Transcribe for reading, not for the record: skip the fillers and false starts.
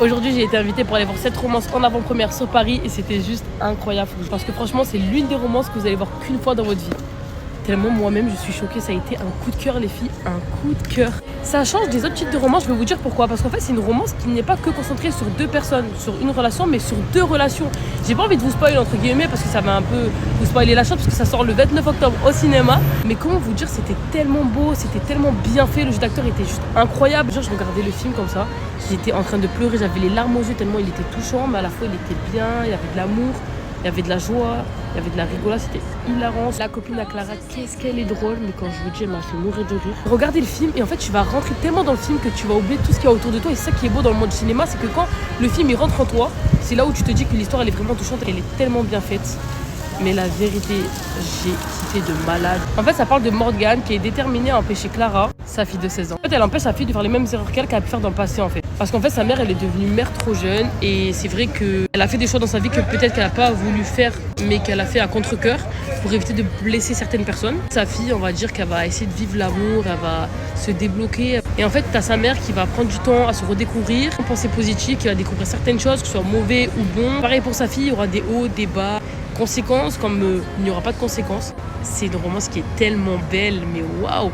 Aujourd'hui, j'ai été invitée pour aller voir cette romance en avant-première sur Paris et c'était juste incroyable. Parce que franchement, c'est l'une des romances que vous allez voir qu'une fois dans votre vie. Tellement moi-même, je suis choquée. Ça a été un coup de cœur, les filles, un coup de cœur. Ça change des autres types de romances, je vais vous dire pourquoi. Parce qu'en fait, c'est une romance qui n'est pas que concentrée sur deux personnes, sur une relation, mais sur deux relations. J'ai pas envie de vous spoiler, entre guillemets, parce que ça va un peu vous spoiler la chose, parce que ça sort le 29 octobre au cinéma. Mais comment vous dire, c'était tellement beau, c'était tellement bien fait. Le jeu d'acteur était juste incroyable. Genre, je regardais le film comme ça. J'étais en train de pleurer, j'avais les larmes aux yeux tellement il était touchant, mais à la fois il était bien, il y avait de l'amour. Il y avait de la joie, il y avait de la rigolade, c'était hilarant. La copine à Clara, qu'est-ce qu'elle est drôle, mais quand je vous dis, elle m'a fait mourir de rire. Regardez le film et en fait, tu vas rentrer tellement dans le film que tu vas oublier tout ce qu'il y a autour de toi. Et c'est ça qui est beau dans le monde du cinéma, c'est que quand le film il rentre en toi, c'est là où tu te dis que l'histoire elle est vraiment touchante, elle est tellement bien faite. Mais la vérité, j'ai kiffé de malade. En fait, ça parle de Morgane qui est déterminée à empêcher Clara, sa fille de 16 ans. En fait, elle empêche sa fille de faire les mêmes erreurs qu'elle a pu faire dans le passé, en fait. Parce qu'en fait, sa mère, elle est devenue mère trop jeune. Et c'est vrai qu'elle a fait des choix dans sa vie que peut-être qu'elle n'a pas voulu faire, mais qu'elle a fait à contre-cœur pour éviter de blesser certaines personnes. Sa fille, on va dire qu'elle va essayer de vivre l'amour, elle va se débloquer. Et en fait, t'as sa mère qui va prendre du temps à se redécouvrir, penser positif, qui va découvrir certaines choses, que ce soit mauvais ou bon. Pareil pour sa fille, il y aura des hauts, des bas. Conséquences, comme il n'y aura pas de conséquences. C'est une romance qui est tellement belle, mais waouh!